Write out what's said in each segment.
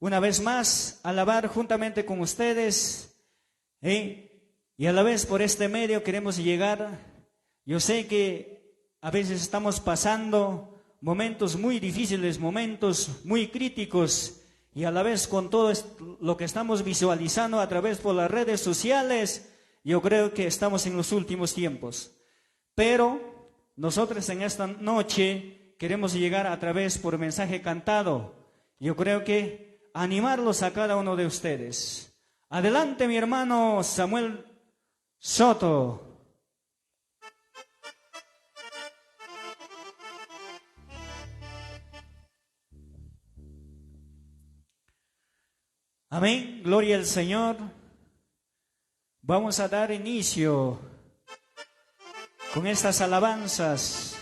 una vez más alabar juntamente con ustedes, y a la vez por este medio queremos llegar. Yo sé que a veces estamos pasando momentos muy difíciles, momentos muy críticos, y a la vez con todo lo que estamos visualizando a través por las redes sociales, yo creo que estamos en los últimos tiempos. Pero nosotros en esta noche queremos llegar a través por mensaje cantado. Yo creo que animarlos a cada uno de ustedes. Adelante, mi hermano Samuel Soto. Amén, gloria al Señor. Vamos a dar inicio con estas alabanzas.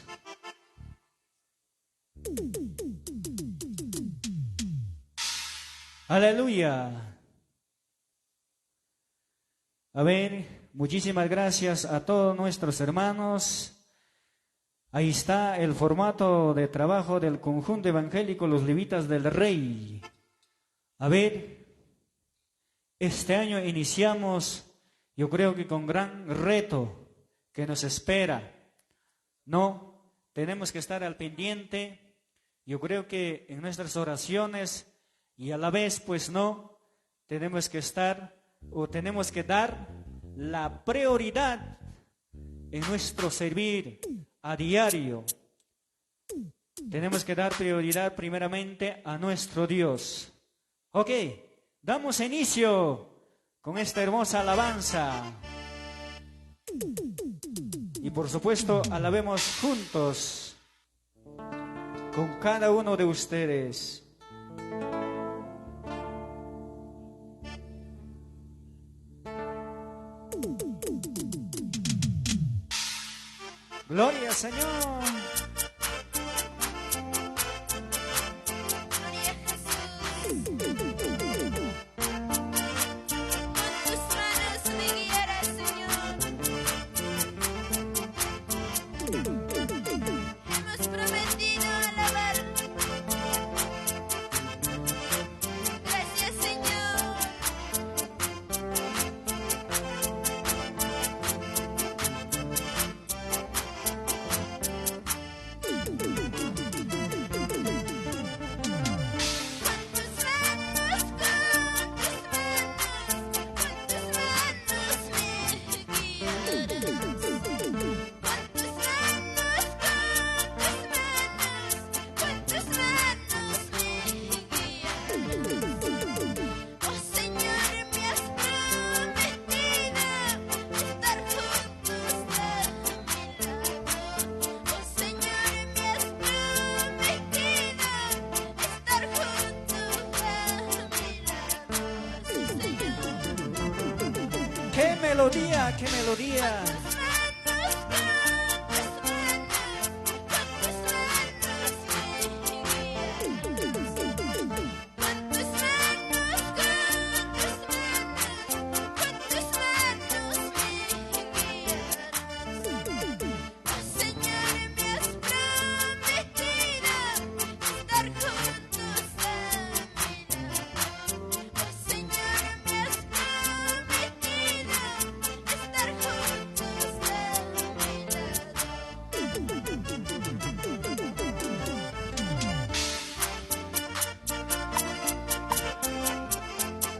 Aleluya. A ver, muchísimas gracias a todos nuestros hermanos. Ahí está el formato de trabajo del conjunto evangélico Los Levitas del Rey. A ver, este año iniciamos, yo creo que con gran reto que nos espera. No, tenemos que estar al pendiente. Yo creo que en nuestras oraciones y a la vez, pues no, tenemos que estar o tenemos que dar la prioridad en nuestro servir a diario. Tenemos que dar prioridad primeramente a nuestro Dios. Ok, damos inicio con esta hermosa alabanza. Y por supuesto, alabemos juntos con cada uno de ustedes. Gloria al Señor. ¡Qué melodía, qué melodía!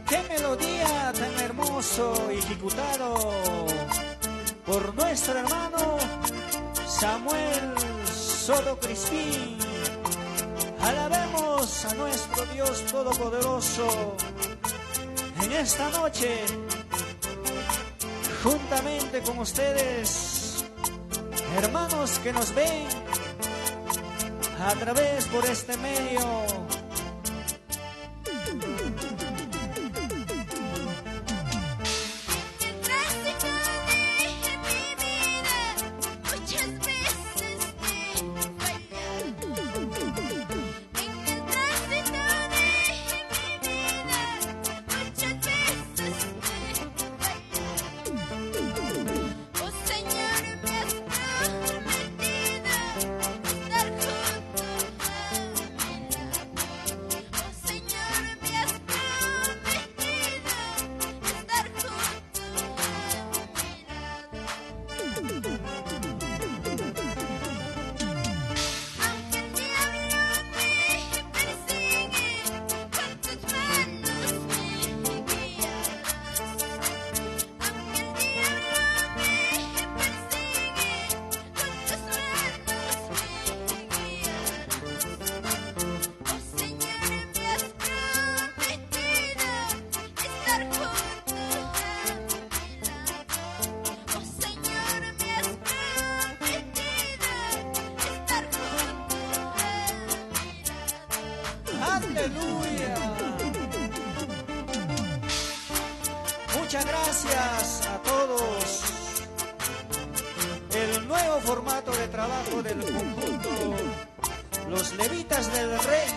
¡Qué melodía tan hermoso ejecutado por nuestro hermano Samuel Soto Crispín! Alabemos a nuestro Dios Todopoderoso en esta noche, juntamente con ustedes, hermanos que nos ven a través por este medio. Muchas gracias a todos. El nuevo formato de trabajo del conjunto Los Levitas del Rey.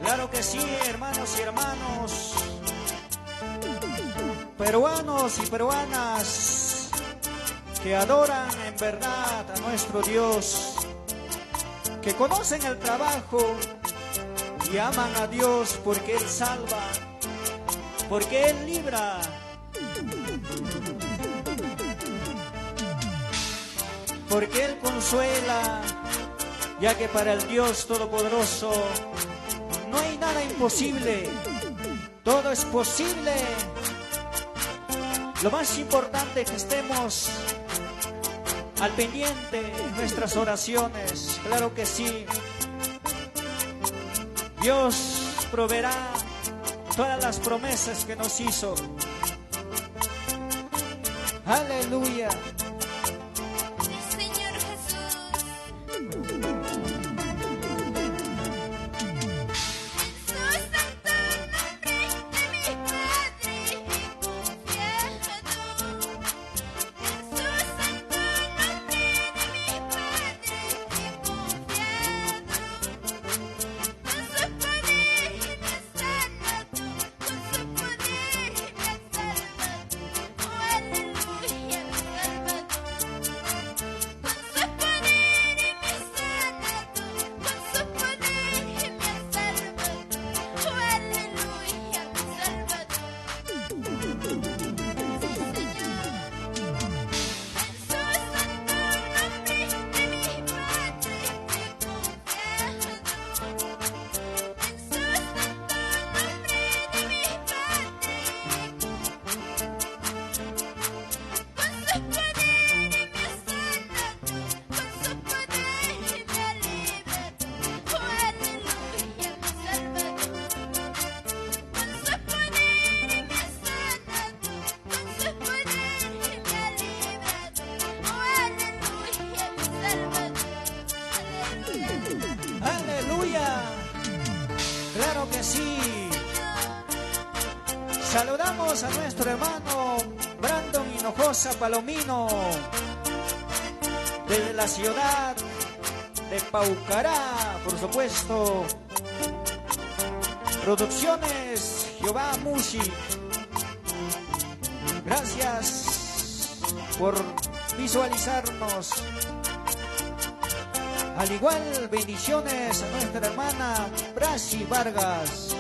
Claro que sí, hermanos y hermanos, peruanos y peruanas que adoran en verdad a nuestro Dios, que conocen el trabajo y aman a Dios porque Él salva, porque Él libra. Porque Él consuela, ya que para el Dios Todopoderoso no hay nada imposible, todo es posible. Lo más importante es que estemos al pendiente en nuestras oraciones, claro que sí. Dios proveerá todas las promesas que nos hizo. Aleluya. Señor Jesús. Claro que sí. Saludamos a nuestro hermano Brandon Hinojosa Palomino desde la ciudad de Paucará, por supuesto. Producciones Jehová Music. Gracias por visualizarnos. Al igual, bendiciones a nuestra hermana Brasi Vargas.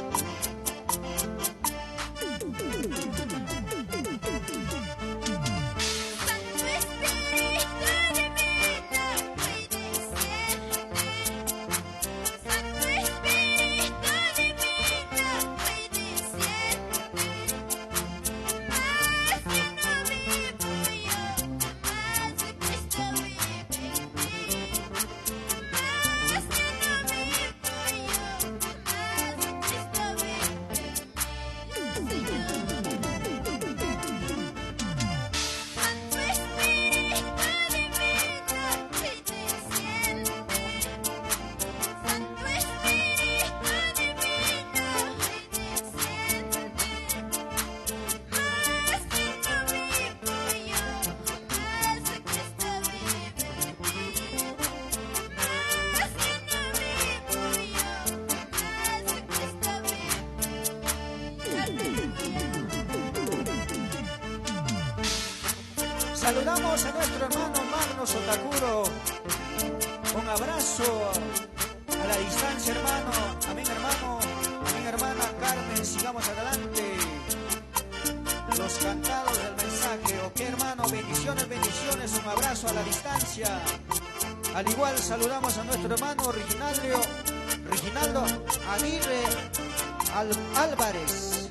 Saludamos a nuestro hermano Magno Sotakuro. Un abrazo a la distancia, hermano. Amén, hermano. Amén, hermana Carmen. Sigamos adelante. Los cantados del mensaje. Ok, hermano. Bendiciones, bendiciones. Un abrazo a la distancia. Al igual saludamos a nuestro hermano Reginaldo Aguirre Álvarez.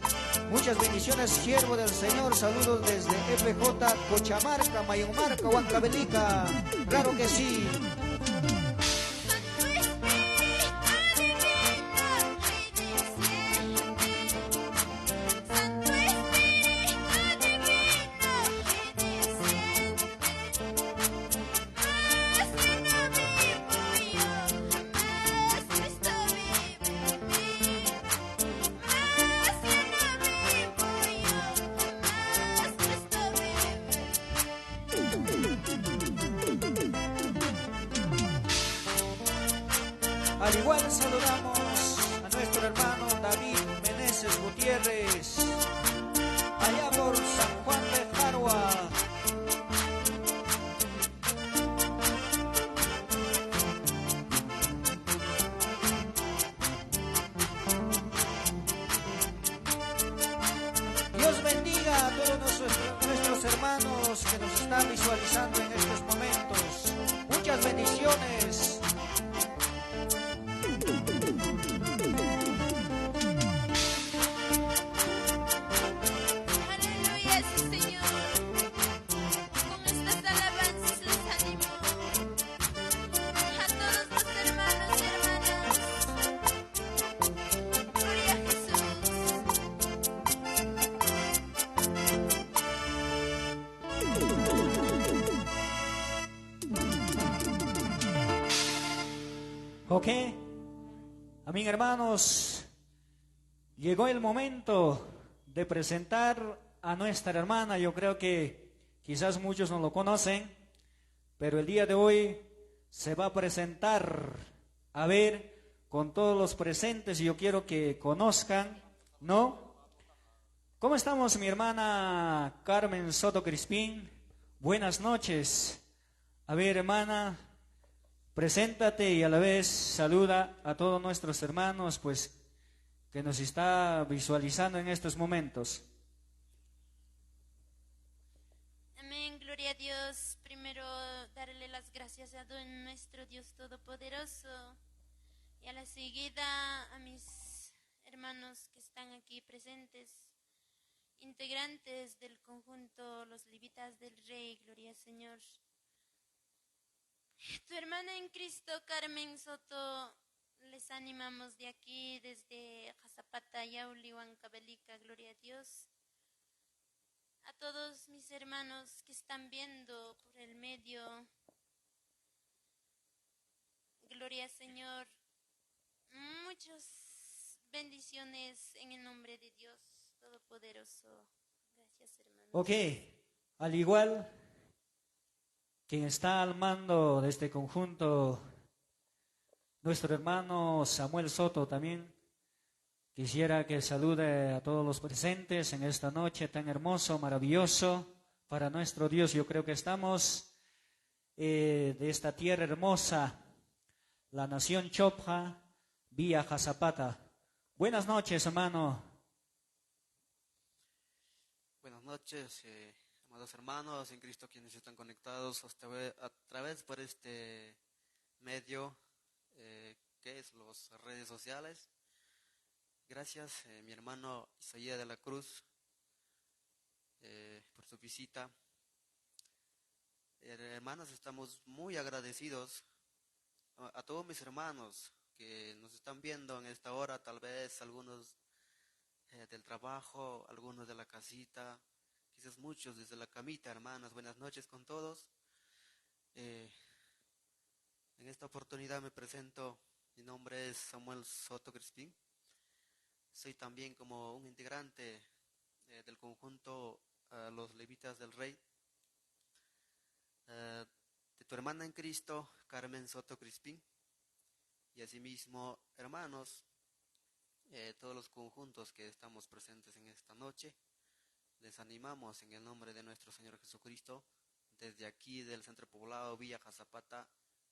Muchas bendiciones, siervo del Señor. Saludos desde FJ Cochamarca, Mayumarca, Huancavelica. Claro que sí. Al igual saludamos a nuestro hermano David Meneses Gutiérrez, allá por San Juan de Jarua. Dios bendiga a todos nuestros hermanos que nos están visualizando en estos momentos. Muchas bendiciones. Aleluya, sí, Señor. Con estas alabanzas les animo a todos los hermanos y hermanas. Gloria a Jesús. Ok, amén, hermanos, llegó el momento de presentar a nuestra hermana. Yo creo que quizás muchos no lo conocen, pero el día de hoy se va a presentar, a ver, con todos los presentes, y yo quiero que conozcan, ¿no? ¿Cómo estamos, mi hermana Carmen Soto Crispín? Buenas noches. A ver, hermana, preséntate y a la vez saluda a todos nuestros hermanos, pues, que nos está visualizando en estos momentos. Amén, gloria a Dios. Primero darle las gracias a nuestro Dios Todopoderoso y a la seguida a mis hermanos que están aquí presentes, integrantes del conjunto Los Levitas del Rey. Gloria al Señor. Tu hermana en Cristo, Carmen Soto, les animamos de aquí, desde Jazapata, Yauli, Huancavelica. Gloria a Dios. A todos mis hermanos que están viendo por el medio, gloria al Señor. Muchas bendiciones en el nombre de Dios Todopoderoso. Gracias, hermanos. Ok, al igual, quien está al mando de este conjunto, nuestro hermano Samuel Soto, también quisiera que salude a todos los presentes en esta noche tan hermoso, maravilloso para nuestro Dios. Yo creo que estamos de esta tierra hermosa, la nación Chopja, vía Jazapata. Buenas noches, hermano. Buenas noches, amados hermanos en Cristo, quienes están conectados a través por este medio que es las redes sociales. Gracias, mi hermano Isaías de la Cruz, por su visita. Hermanos, estamos muy agradecidos a todos mis hermanos que nos están viendo en esta hora, tal vez algunos del trabajo, algunos de la casita, quizás muchos desde la camita. Hermanos, buenas noches con todos. En esta oportunidad me presento, mi nombre es Samuel Soto Crispín. Soy también como un integrante del conjunto Los Levitas del Rey. De tu hermana en Cristo, Carmen Soto Crispín. Y asimismo, hermanos, todos los conjuntos que estamos presentes en esta noche, les animamos en el nombre de nuestro Señor Jesucristo, desde aquí del centro poblado Villa Jazapata,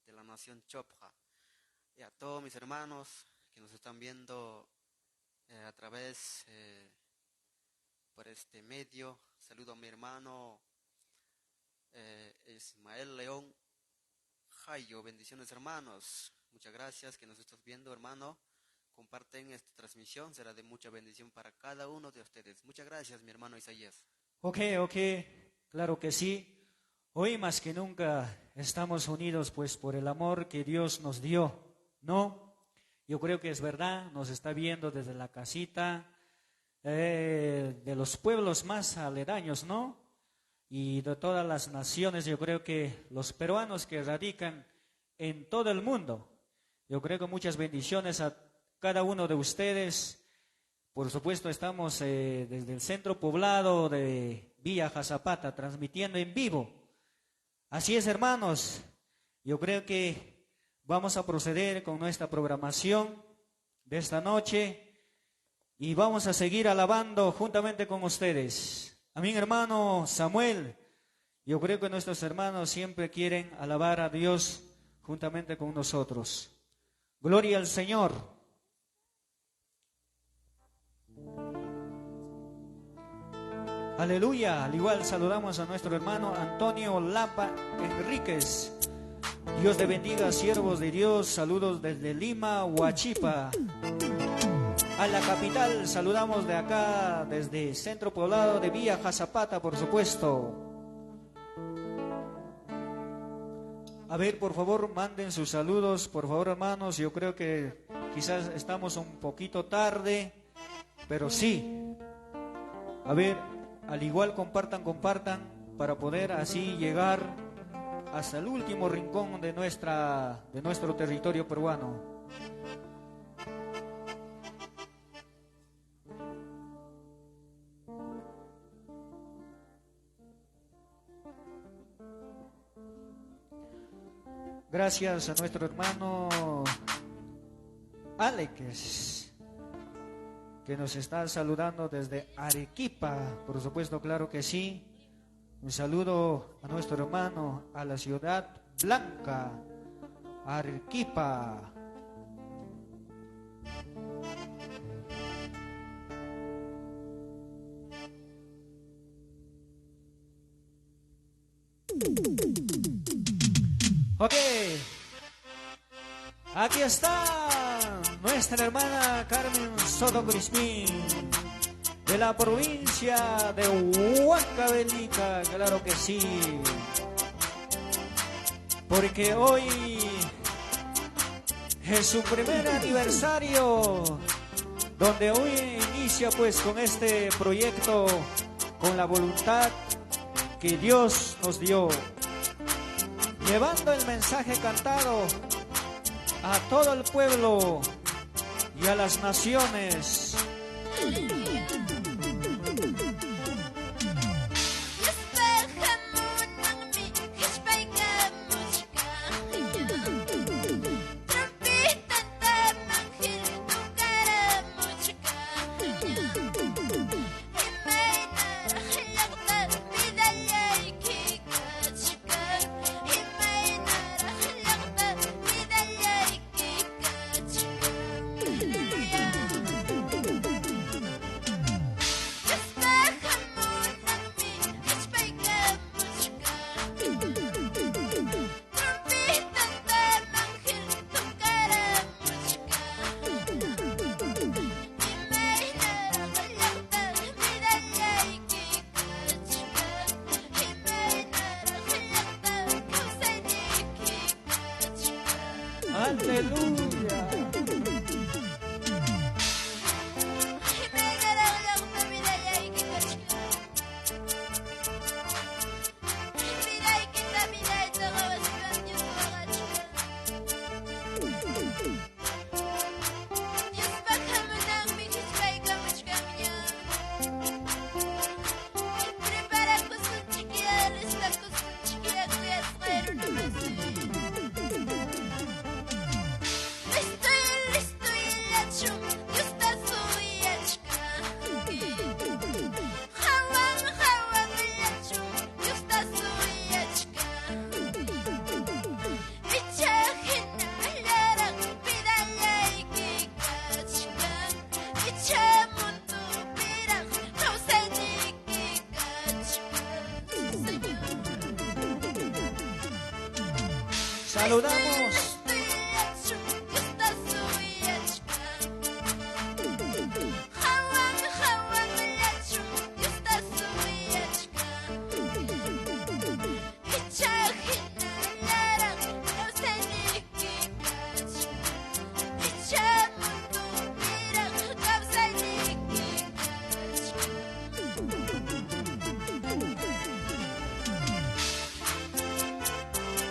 de la nación Chopja. Y a todos mis hermanos que nos están viendo a través por este medio, saludo a mi hermano Ismael León Jayo. Bendiciones, hermanos. Muchas gracias que nos estás viendo, hermano. Comparten esta transmisión, será de mucha bendición para cada uno de ustedes. Muchas gracias, mi hermano Isaías. Ok, claro que sí. Hoy más que nunca estamos unidos pues por el amor que Dios nos dio, ¿no? Yo creo que es verdad, nos está viendo desde la casita, de los pueblos más aledaños, ¿no? Y de todas las naciones. Yo creo que los peruanos que radican en todo el mundo, yo creo que muchas bendiciones a cada uno de ustedes. Por supuesto, estamos desde el centro poblado de Villa Jazapata, transmitiendo en vivo. Así es, hermanos. Yo creo que vamos a proceder con nuestra programación de esta noche y vamos a seguir alabando juntamente con ustedes. Amén, hermano Samuel. Yo creo que nuestros hermanos siempre quieren alabar a Dios juntamente con nosotros. Gloria al Señor. Aleluya. Al igual saludamos a nuestro hermano Antonio Lapa Enríquez. Dios te bendiga, siervos de Dios. Saludos desde Lima, Huachipa. A la capital saludamos de acá, desde Centro Poblado de Villa Jazapata, por supuesto. A ver, por favor, manden sus saludos, por favor, hermanos. Yo creo que quizás estamos un poquito tarde, pero sí. A ver, al igual compartan para poder así llegar hasta el último rincón de nuestro territorio peruano. Gracias a nuestro hermano Alex, que nos está saludando desde Arequipa, por supuesto, claro que sí. Un saludo a nuestro hermano a la ciudad blanca, Arequipa. Ok, aquí está nuestra hermana Carmen Soto Crispín, de la provincia de Huancavelica, claro que sí, porque hoy es su primer aniversario, donde hoy inicia pues con este proyecto, con la voluntad que Dios nos dio, llevando el mensaje cantado a todo el pueblo y a las naciones. Aleluya. Saludamos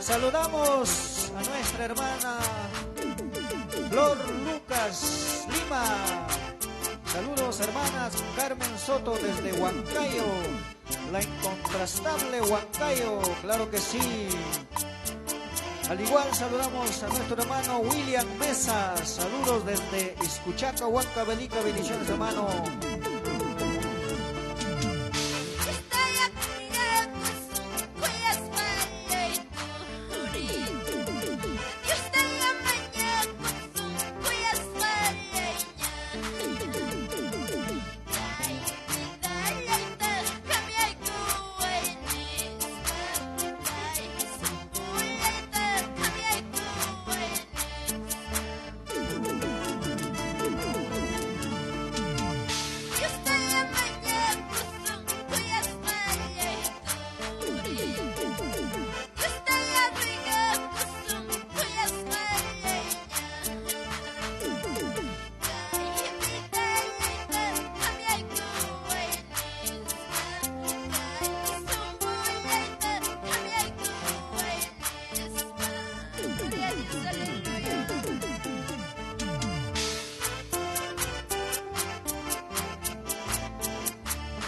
Saludamos a nuestra hermana Flor Lucas Lima. Saludos, hermanas Carmen Soto desde Huancayo, la incontrastable Huancayo, claro que sí. Al igual saludamos a nuestro hermano William Mesa. Saludos desde Iscuchaca, Huancavelica. Bendiciones, hermano.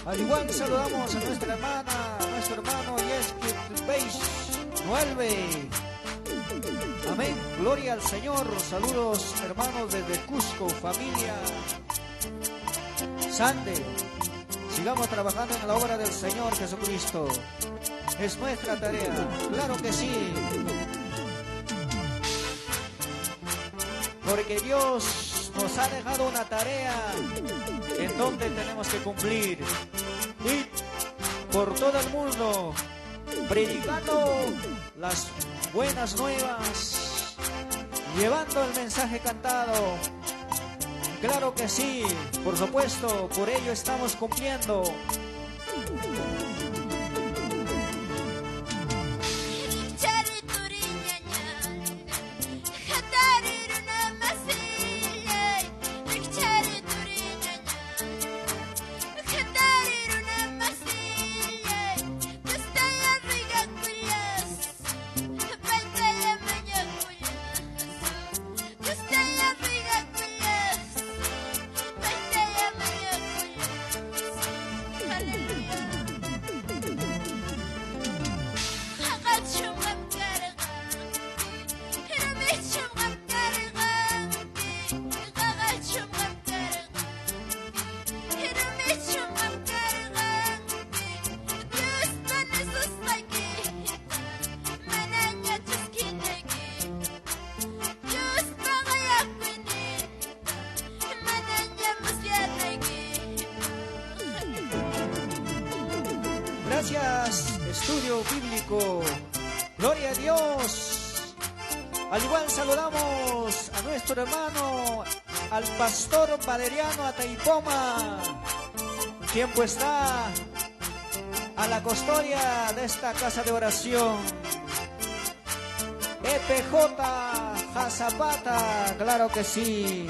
Al igual saludamos a nuestra hermana, a nuestro hermano Yeskit Beis 9. Amén, gloria al Señor. Saludos hermanos desde Cusco, familia Sande. Sigamos trabajando en la obra del Señor Jesucristo. Es nuestra tarea, claro que sí. Porque Dios nos ha dejado una tarea en donde tenemos que cumplir. Y por todo el mundo, predicando las buenas nuevas, llevando el mensaje cantado. Claro que sí, por supuesto, por ello estamos cumpliendo. Gracias, Estudio Bíblico. Gloria a Dios. Al igual saludamos a nuestro hermano, al pastor Valeriano Ataipoma, quien pues está a la custodia de esta casa de oración. EPJ Jazapata, claro que sí.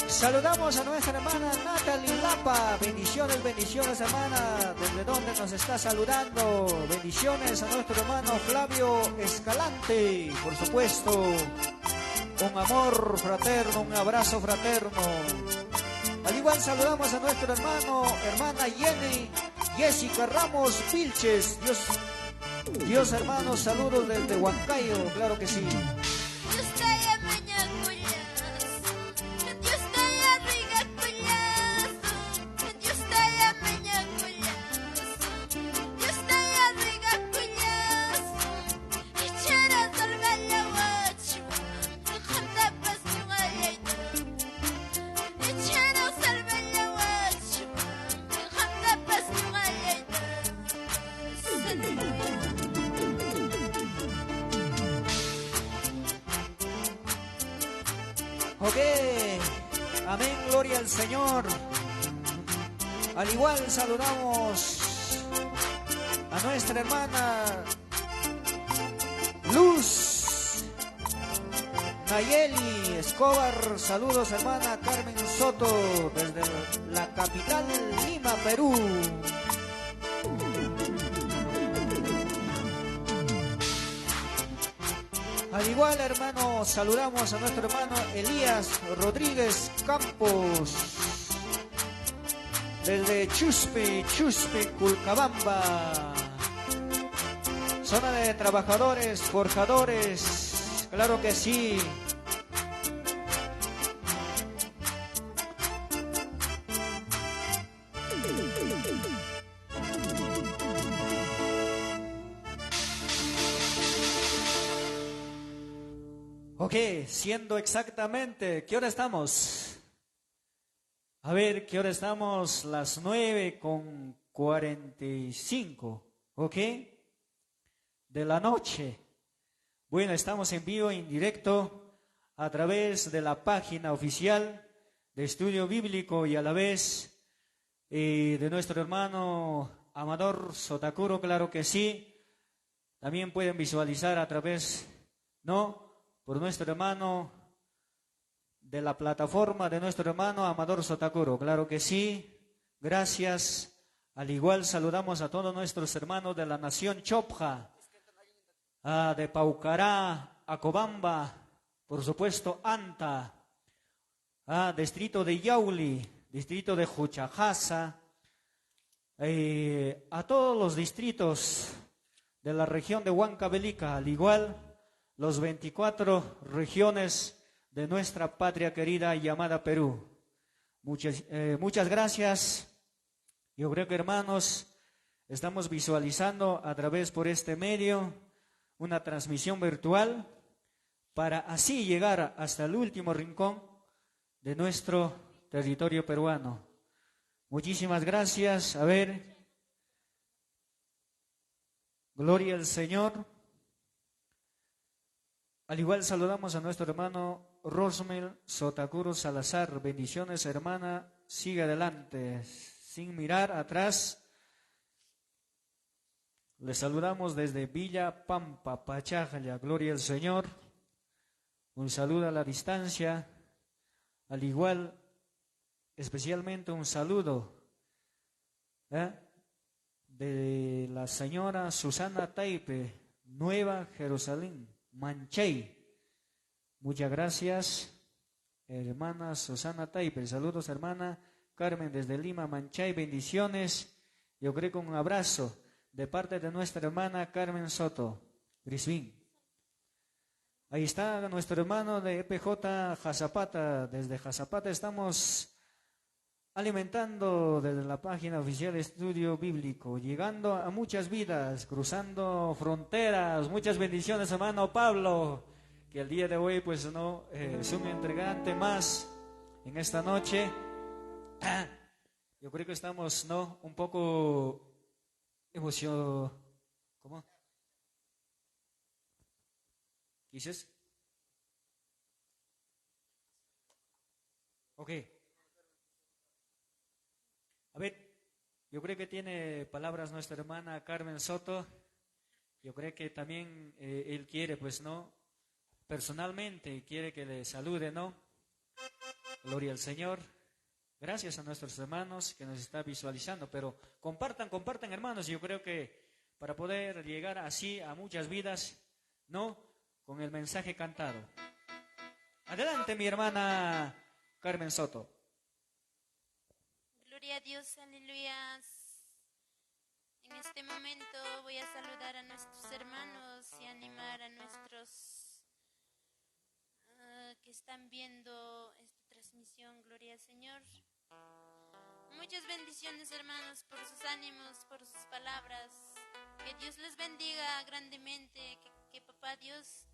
Saludamos a nuestra hermana Natalie Lapa. Bendiciones, bendiciones, hermana. ¿Desde dónde nos está saludando? Bendiciones a nuestro hermano Flavio Escalante, por supuesto. Un amor fraterno, un abrazo fraterno. Al igual saludamos a nuestro hermana Jessica Ramos Vilches. Dios hermanos, saludos desde Huancayo, claro que sí. Ok, amén, gloria al Señor. Al igual saludamos a nuestra hermana Luz Nayeli Escobar. Saludos hermana Carmen Soto desde la capital Lima, Perú. Al igual, hermano, saludamos a nuestro hermano Elías Rodríguez Campos desde Chuspe, Culcabamba. Zona de trabajadores, forjadores, claro que sí. Ok, siendo exactamente, ¿qué hora estamos? A ver, ¿qué hora estamos? Las 9:45, ¿ok? De la noche. Bueno, estamos en vivo, en directo, a través de la página oficial de Estudio Bíblico y a la vez de nuestro hermano Amador Sotakuro, claro que sí. También pueden visualizar a través, ¿no?, por nuestro hermano de la plataforma de nuestro hermano Amador Sotakuro, claro que sí, gracias. Al igual saludamos a todos nuestros hermanos de la nación Chopja, de Paucará, Acobamba, por supuesto Anta, distrito de Yauli, distrito de Juchajasa, a todos los distritos de la región de Huancavelica, al igual los 24 regiones de nuestra patria querida llamada Perú. Muchas gracias. Yo creo que, hermanos, estamos visualizando a través por este medio una transmisión virtual para así llegar hasta el último rincón de nuestro territorio peruano. Muchísimas gracias. A ver, gloria al Señor. Al igual saludamos a nuestro hermano Rosmel Sotakuro Salazar. Bendiciones, hermana. Sigue adelante, sin mirar atrás. Le saludamos desde Villa Pampa, Pachajaya. Gloria al Señor. Un saludo a la distancia. Al igual, especialmente un saludo de la señora Susana Taipe, Nueva Jerusalén, Manchay. Muchas gracias, hermana Susana Taipe. Saludos, hermana Carmen desde Lima, Manchay. Bendiciones. Yo creo que un abrazo de parte de nuestra hermana Carmen Soto, Grisbín. Ahí está nuestro hermano de EPJ Jazapata. Desde Jazapata estamos alimentando desde la página oficial de Estudio Bíblico, llegando a muchas vidas, cruzando fronteras. Muchas bendiciones, hermano Pablo, que el día de hoy pues no es un entregante más en esta noche. Yo creo que estamos un poco emocionados. ¿Cómo? ¿Dices? Ok. A ver, yo creo que tiene palabras nuestra hermana Carmen Soto. Yo creo que también él quiere, pues, personalmente quiere que le salude, Gloria al Señor. Gracias a nuestros hermanos que nos está visualizando, pero compartan, hermanos. Yo creo que para poder llegar así a muchas vidas, con el mensaje cantado. Adelante, mi hermana Carmen Soto. Gloria a Dios, aleluya. En este momento voy a saludar a nuestros hermanos y animar a nuestros que están viendo esta transmisión. Gloria al Señor. Muchas bendiciones, hermanos, por sus ánimos, por sus palabras. Que Dios les bendiga grandemente, que Papá Dios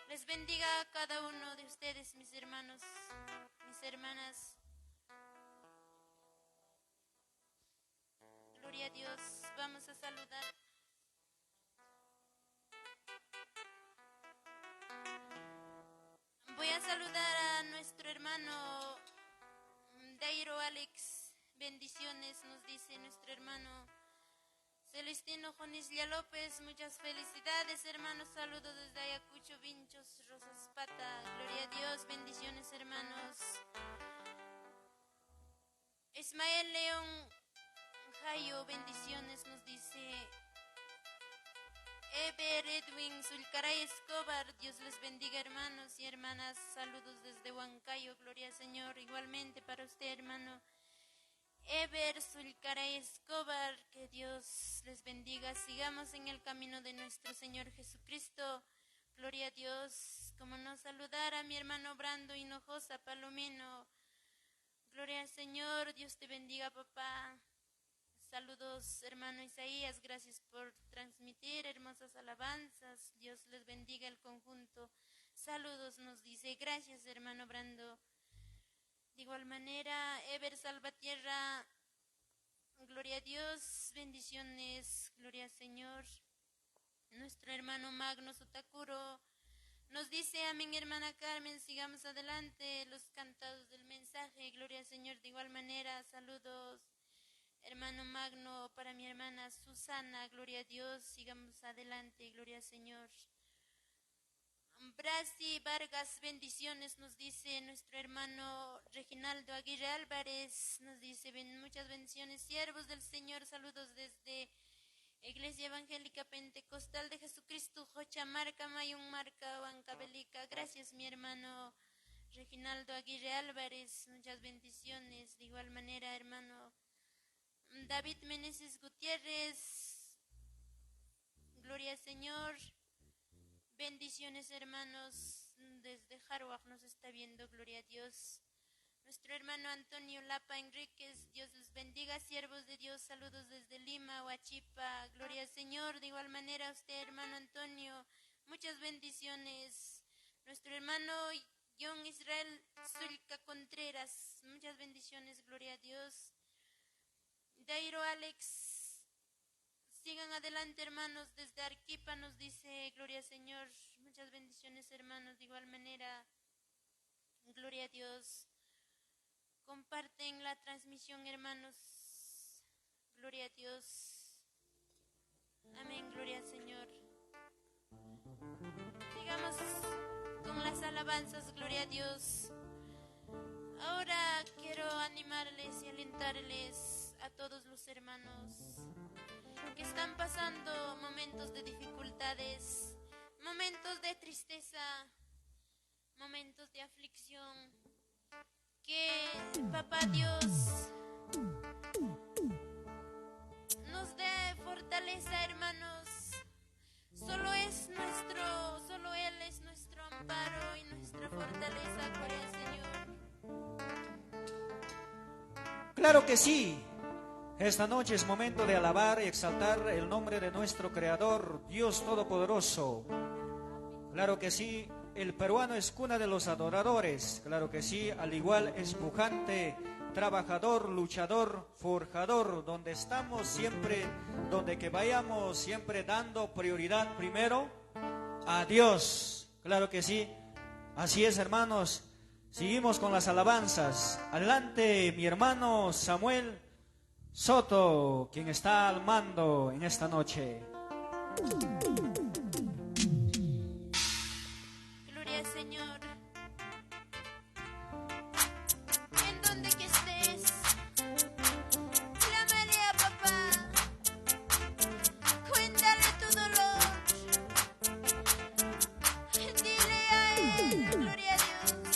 les bendiga a cada uno de ustedes, mis hermanos, mis hermanas. Gloria a Dios. Vamos a saludar. Voy a saludar a nuestro hermano Dairo Alex bendiciones, nos dice nuestro hermano Celestino Jonislia López. Muchas felicidades, hermanos. Saludos desde Ayacucho, Vinchos, Rosas Pata. Gloria a Dios, bendiciones, hermanos. Ismael León Jayo, bendiciones, nos dice Eber Edwin Zulcaray Escobar. Dios les bendiga, hermanos y hermanas. Saludos desde Huancayo. Gloria al Señor. Igualmente para usted, hermano Eber Zulcaray Escobar. Que Dios les bendiga. Sigamos en el camino de nuestro Señor Jesucristo. Gloria a Dios. Como no saludar a mi hermano Brando Hinojosa Palomino. Gloria al Señor. Dios te bendiga, papá. Saludos, hermano Isaías, gracias por transmitir hermosas alabanzas. Dios les bendiga el conjunto. Saludos, nos dice. Gracias, hermano Brando. De igual manera, Ever Salvatierra, gloria a Dios, bendiciones, gloria al Señor. Nuestro hermano Magno Sotakuro nos dice, amén, hermana Carmen, sigamos adelante. Los cantados del mensaje, gloria al Señor. De igual manera, saludos, hermano Magno, para mi hermana Susana, gloria a Dios, sigamos adelante, gloria al Señor. Brasi Vargas, bendiciones, nos dice nuestro hermano Reginaldo Aguirre Álvarez, nos dice muchas bendiciones, siervos del Señor, saludos desde Iglesia Evangélica Pentecostal de Jesucristo, Jochamarca, Mayunmarca, Huancavelica. Gracias, mi hermano Reginaldo Aguirre Álvarez, muchas bendiciones. De igual manera, hermano David Meneses Gutiérrez, gloria al Señor, bendiciones, hermanos, desde Jaruaj nos está viendo, gloria a Dios. Nuestro hermano Antonio Lapa Enríquez, Dios les bendiga, siervos de Dios, saludos desde Lima, Huachipa, gloria al Señor. De igual manera a usted, hermano Antonio, muchas bendiciones. Nuestro hermano John Israel Zulca Contreras, muchas bendiciones, gloria a Dios. Dairo Alex, sigan adelante, hermanos, desde Arequipa nos dice, gloria al Señor, muchas bendiciones, hermanos. De igual manera, gloria a Dios. Comparten la transmisión, hermanos, gloria a Dios. Amén, gloria al Señor. Sigamos con las alabanzas, gloria a Dios. Ahora quiero animarles y alentarles a todos los hermanos que están pasando momentos de dificultades, momentos de tristeza, momentos de aflicción. Que Papá Dios nos dé fortaleza, hermanos. Solo Él es nuestro amparo y nuestra fortaleza, gloria al Señor. Claro que sí. Esta noche es momento de alabar y exaltar el nombre de nuestro Creador, Dios Todopoderoso. Claro que sí. El peruano es cuna de los adoradores, claro que sí, al igual es pujante, trabajador, luchador, forjador, donde estamos siempre, donde que vayamos, siempre dando prioridad primero a Dios, claro que sí, así es, hermanos. Seguimos con las alabanzas. Adelante, mi hermano Samuel Soto, quien está al mando en esta noche. Señor, en donde que estés, clámale a papá, cuéntale tu dolor, dile a él, gloria a Dios.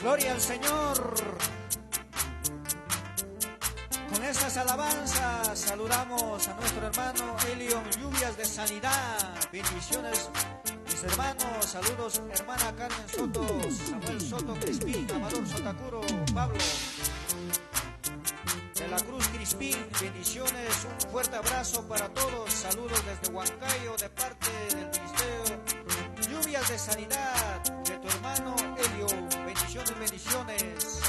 Gloria al Señor. Con estas alabanzas saludamos a nuestro hermano Elion Lluvias de Sanidad. Bendiciones, mis hermanos. Saludos, hermana Carmen Soto, Samuel Soto Crispín, Amador Sotacuro, Pablo de la Cruz Crispín. Bendiciones, un fuerte abrazo para todos. Saludos desde Huancayo de parte del Ministerio Lluvias de Sanidad de tu hermano Elion. Bendiciones, bendiciones.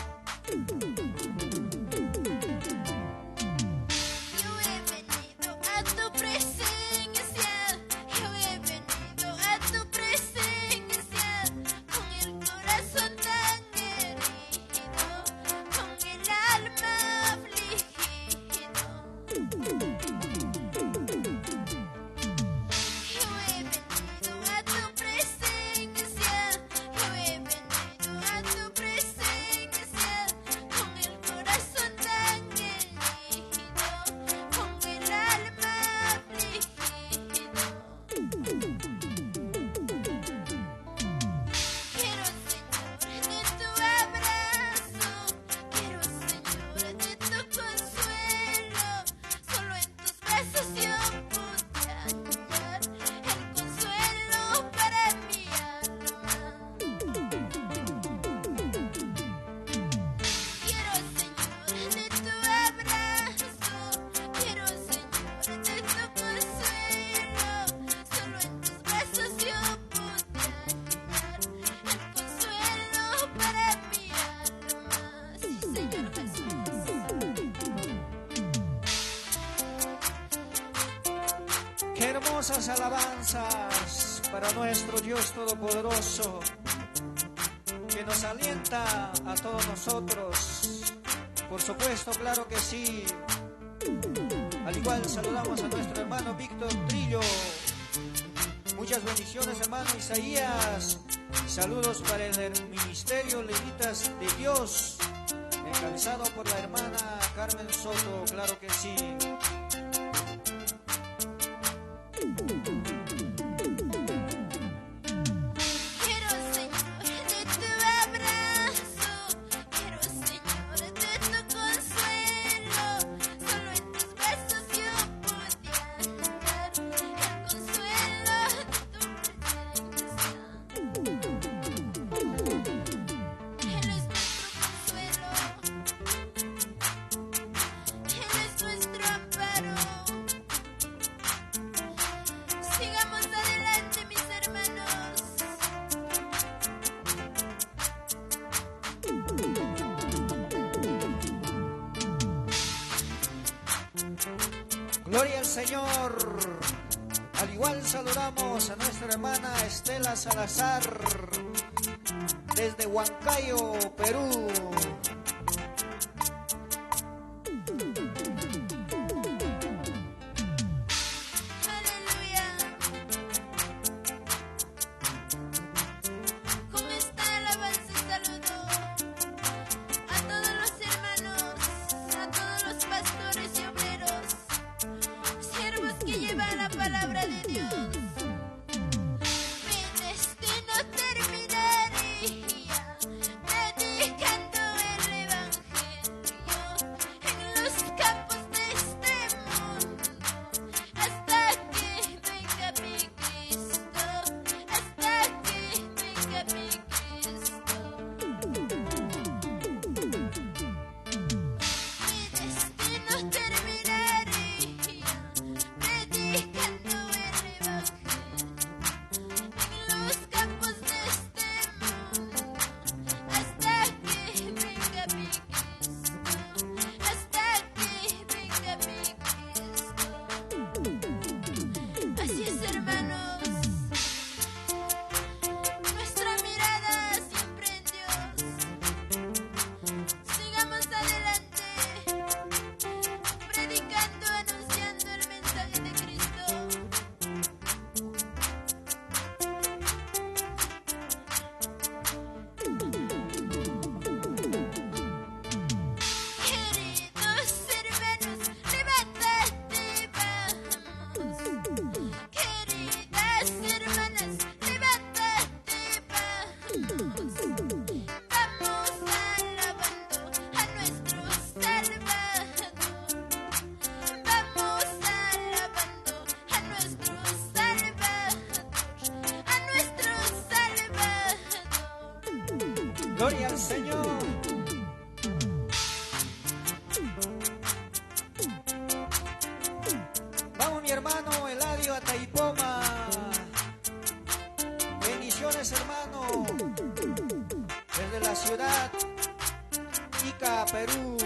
Qué hermosas alabanzas para nuestro Dios Todopoderoso, que nos alienta a todos nosotros. Por supuesto, claro que sí. Al igual saludamos a nuestro hermano Víctor Trillo. Muchas bendiciones, hermano Isaías. Saludos para el Ministerio Levitas de Dios, encabezado por la hermana Carmen Soto, claro que sí. Gloria al Señor. Al igual saludamos a nuestra hermana Estela Salazar desde Huancayo, Perú. Mi destino terminaría predicando Gloria al Señor. Vamos mi hermano Eladio Ataipoma. Bendiciones hermano. Desde la ciudad Ica, Perú.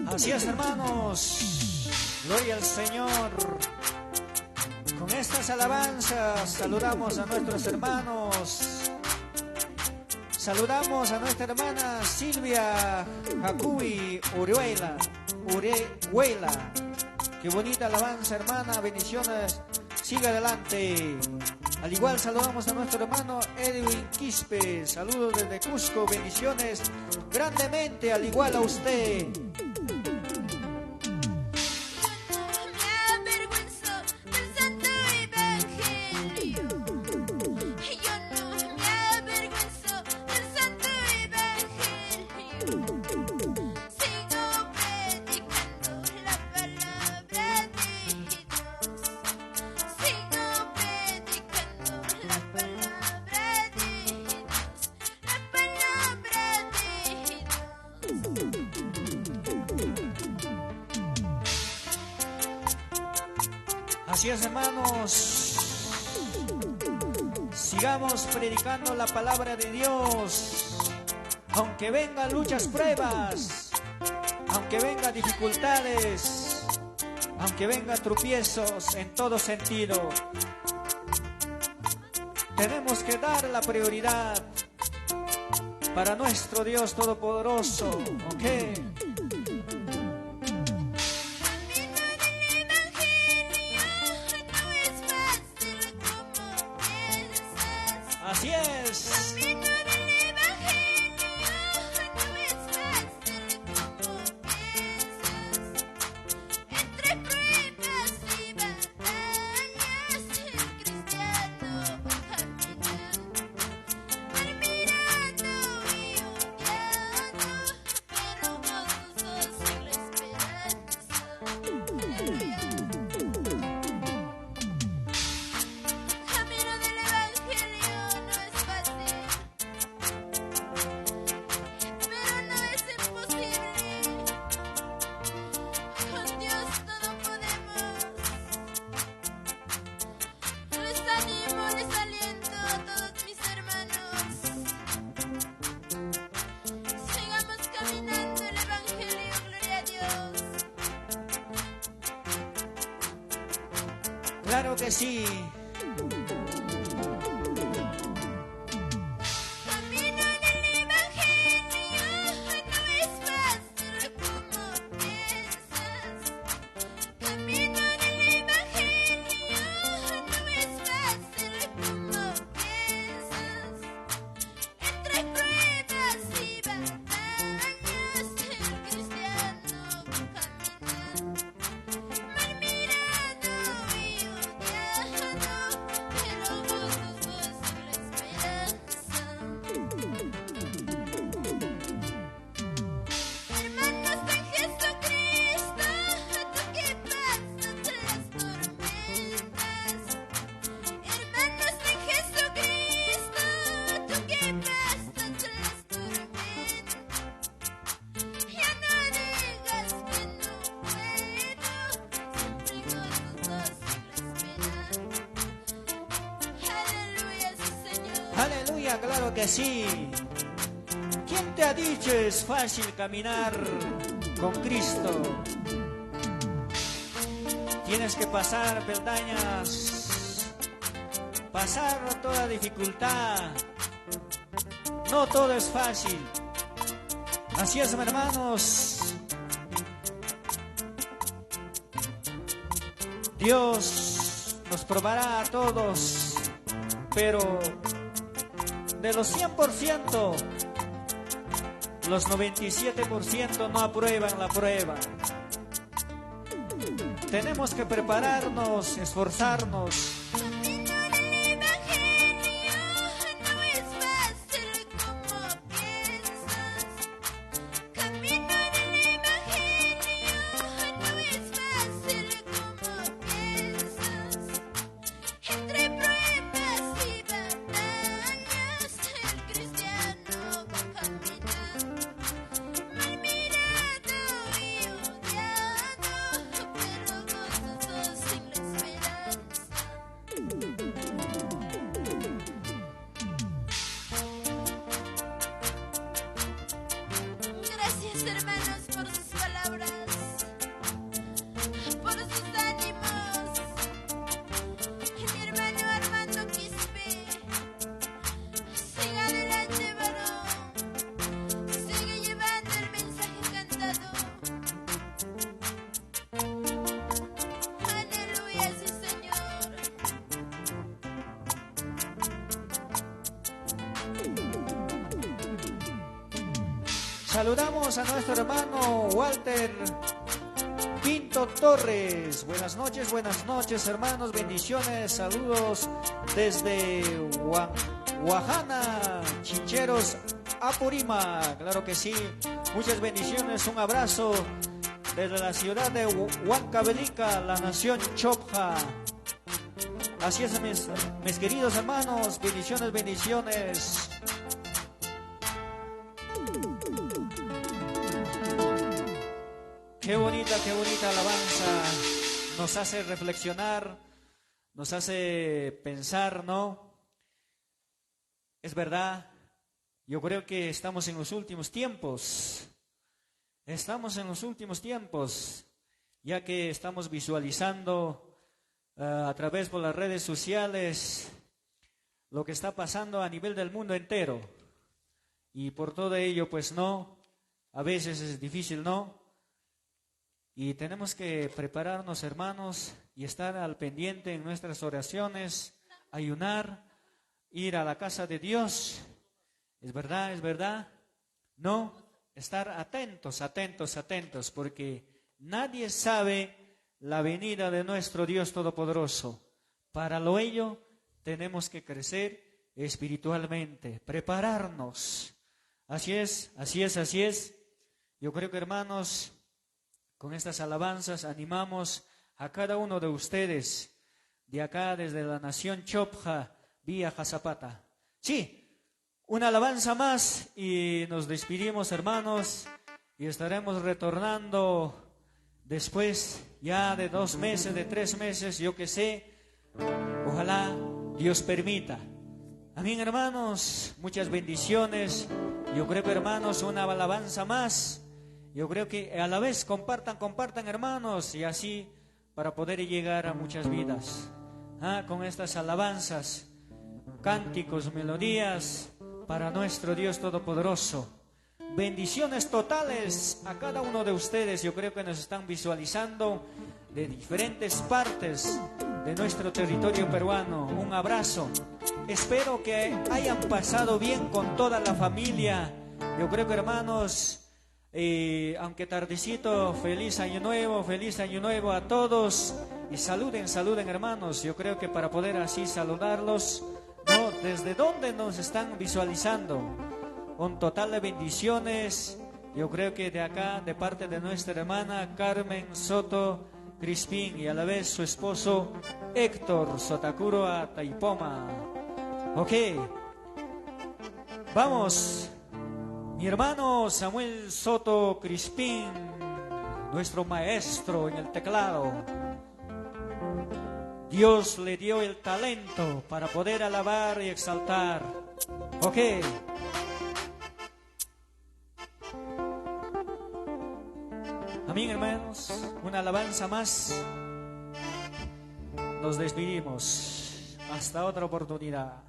Así es, hermanos, gloria al Señor. Con estas alabanzas saludamos a nuestros hermanos. Saludamos a nuestra hermana Silvia Jacubi Uruela. Qué bonita alabanza, hermana, bendiciones, siga adelante. Al igual saludamos a nuestro hermano Edwin Quispe, saludos desde Cusco, bendiciones grandemente, al igual a usted. Así es, hermanos, sigamos predicando la palabra de Dios, aunque vengan luchas, pruebas, aunque vengan dificultades, aunque vengan tropiezos en todo sentido, tenemos que dar la prioridad para nuestro Dios Todopoderoso, ¿ok? Así es. Camino del Evangelio no es fácil como piensas. Entre pruebas y batallas el cristiano va caminando, mirando y odiando, pero gozoso en la esperanza. Aleluya. Camino del Evangelio no es fácil, pero no es imposible. Con Dios todo podemos. Les animo, les aliento a todos mis hermanos. Sigamos caminando el Evangelio, gloria a Dios. Claro que sí. Camino del Evangelio no es fácil como piensas. Camino del Evangelio no es fácil como piensas. Entre pruebas y batallas el cristiano va caminando, Aleluya, claro que sí. ¿Quién te ha dicho es fácil caminar con Cristo? Tienes que pasar peldañas, pasar toda dificultad. No todo es fácil. Así es, hermanos. Dios nos probará a todos, pero de los 100%, los 97% no aprueban la prueba. Tenemos que prepararnos, esforzarnos. Saludamos a nuestro hermano Walter Pinto Torres. Buenas noches hermanos, bendiciones, saludos desde Guajana, Chincheros, Apurima. Claro que sí, muchas bendiciones, un abrazo desde la ciudad de Huancavelica, la nación Chopja. Así es, mis queridos hermanos, bendiciones, bendiciones. Qué bonita alabanza, nos hace reflexionar, nos hace pensar, ¿no? Es verdad, yo creo que estamos en los últimos tiempos, ya que estamos visualizando a través de las redes sociales lo que está pasando a nivel del mundo entero. Y por todo ello, pues no, a veces es difícil, ¿no? Y tenemos que prepararnos, hermanos, y estar al pendiente en nuestras oraciones, ayunar, ir a la casa de Dios. Es verdad, no, estar atentos, porque nadie sabe la venida de nuestro Dios Todopoderoso. Para lo ello tenemos que crecer espiritualmente, prepararnos. Así es. Yo creo que, hermanos, con estas alabanzas animamos a cada uno de ustedes de acá desde la nación Chopja, vía Jazapata. Sí, una alabanza más y nos despedimos, hermanos, y estaremos retornando después ya de 2 meses, de 3 meses, yo que sé, ojalá Dios permita. Amén, hermanos, muchas bendiciones. Yo creo que, hermanos, una alabanza más. Yo creo que a la vez compartan, hermanos, y así para poder llegar a muchas vidas. Con estas alabanzas, cánticos, melodías para nuestro Dios Todopoderoso. Bendiciones totales a cada uno de ustedes. Yo creo que nos están visualizando de diferentes partes de nuestro territorio peruano. Un abrazo. Espero que hayan pasado bien con toda la familia. Yo creo que, hermanos, aunque tardecito, feliz año nuevo a todos. Y saluden, hermanos. Yo creo que para poder así saludarlos, ¿no? Desde donde nos están visualizando, un total de bendiciones. Yo creo que de acá, de parte de nuestra hermana Carmen Soto Crispín, y a la vez su esposo Héctor Sotakuro a Taipoma. Ok, vamos. Mi hermano Samuel Soto Crispín, nuestro maestro en el teclado. Dios le dio el talento para poder alabar y exaltar. Ok. Amén, hermanos. Una alabanza más. Nos despedimos. Hasta otra oportunidad.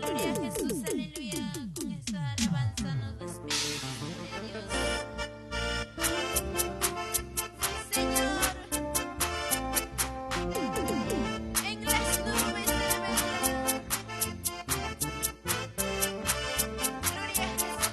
Gloria a Jesús, aleluya. Con esta alabanza nos despedimos de Dios. Señor, en las nubes de la verdad. Gloria a Jesús.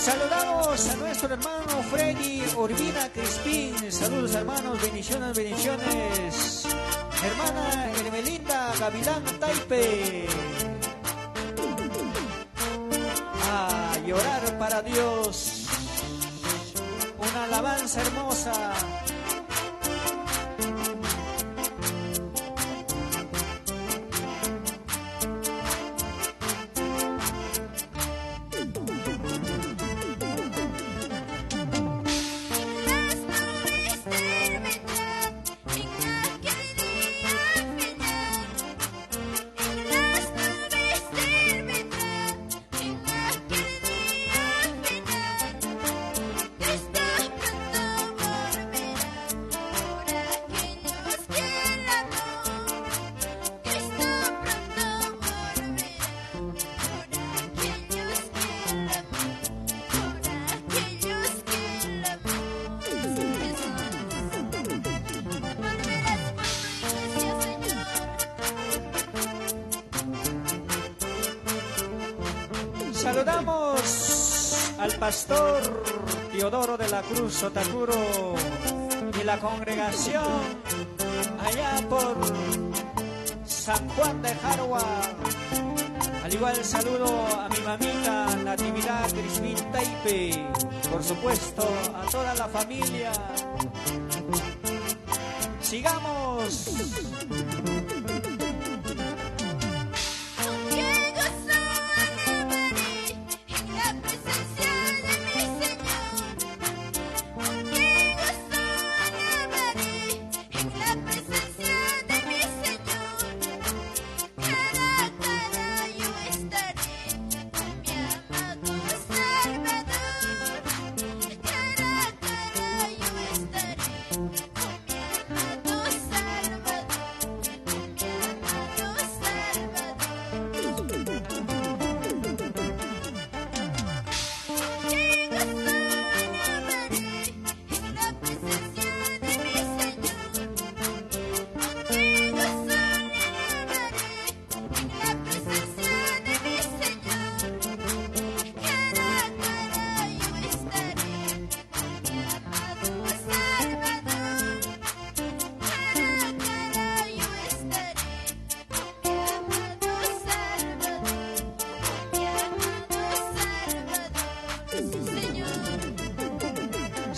Saludamos a nuestro hermano Freddy Urbina Crispín. Saludos, hermanos, bendiciones, bendiciones. Hermana Hermelinda Gavilán Taipe. A llorar para Dios. Una alabanza hermosa. Saludamos al pastor Teodoro de la Cruz Sotakuro y la congregación allá por San Juan de Jarua. Al igual saludo a mi mamita Natividad Crispín Taipe, por supuesto a toda la familia. Sigamos.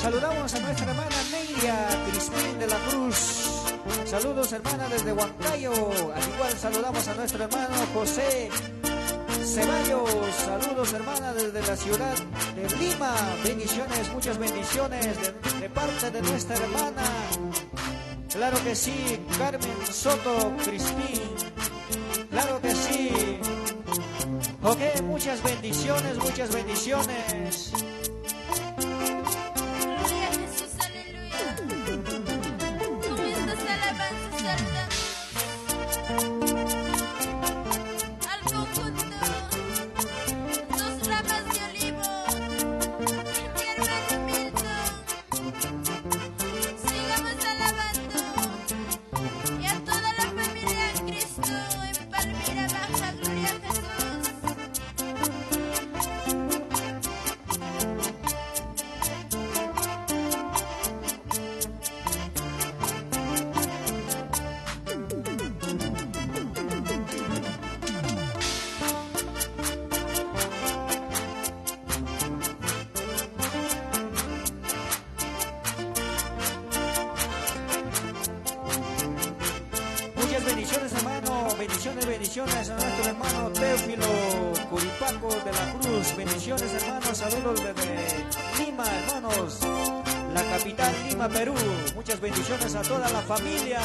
Saludamos a nuestra hermana Nelia Crispín de la Cruz. Saludos hermana desde Huancayo. Al igual saludamos a nuestro hermano José Ceballos. Saludos hermana desde la ciudad de Lima. Bendiciones, muchas bendiciones de parte de nuestra hermana. Claro que sí, Carmen Soto Crispín. Claro que sí. Ok, muchas bendiciones, muchas bendiciones. Gloria a Jesús, aleluya. Con estas alabanzas saludamos al conjunto Dos Ramas de Olivo, mi hermano Milton. Sigamos alabando y a toda la familia en Cristo en Palmira Baja. Gloria a Jesús. Muchas bendiciones hermano, bendiciones a nuestro hermano Teófilo Curipaco de la Cruz. Bendiciones hermanos, saludos desde Lima hermanos, la capital Lima, Perú. Muchas bendiciones a toda la familia.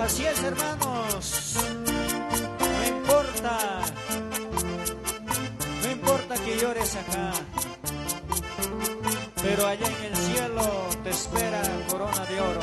Así es, hermanos. No importa que llores acá, pero allá en el cielo te espera corona de oro.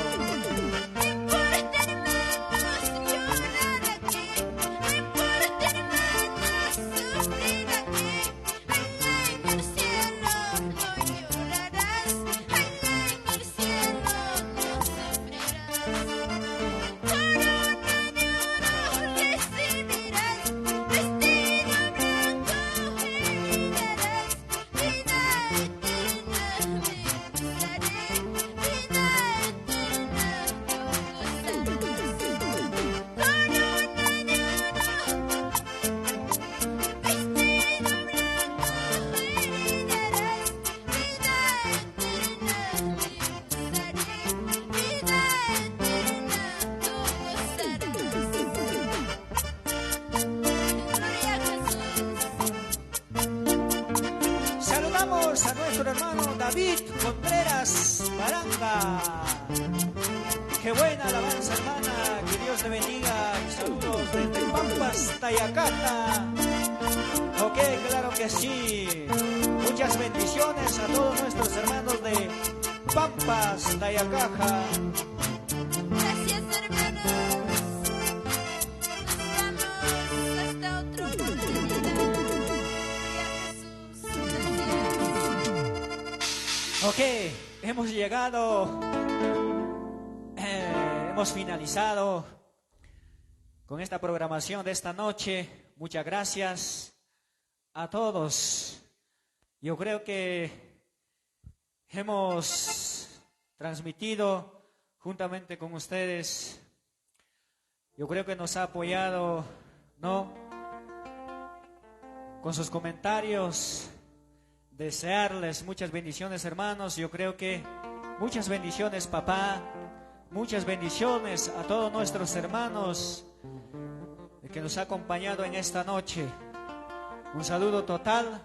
A nuestro hermano David Contreras Baranga. Qué buena alabanza, hermana. Que Dios te bendiga. Saludos desde Pampas, Tayacata. Ok, claro que sí. Muchas bendiciones a todos nuestros hermanos de Pampas, Tayacaja. Gracias, hermanos. Nos vamos hasta otra oportunidad. Gloria a Jesús. Gracias. Ok, hemos llegado, hemos finalizado con esta programación de esta noche. Muchas gracias a todos. Yo creo que hemos transmitido juntamente con ustedes. Yo creo que nos ha apoyado, ¿no? Con sus comentarios. Desearles muchas bendiciones, hermanos. Yo creo que muchas bendiciones, papá. Muchas bendiciones a todos nuestros hermanos que nos ha acompañado en esta noche. Un saludo total.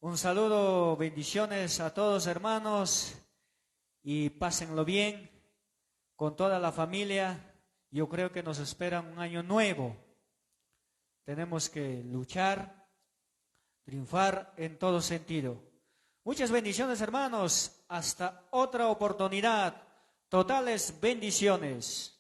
Un saludo, bendiciones a todos, hermanos. Y pásenlo bien con toda la familia. Yo creo que nos espera un año nuevo. Tenemos que luchar, triunfar en todo sentido. Muchas bendiciones, hermanos. Hasta otra oportunidad. Totales bendiciones.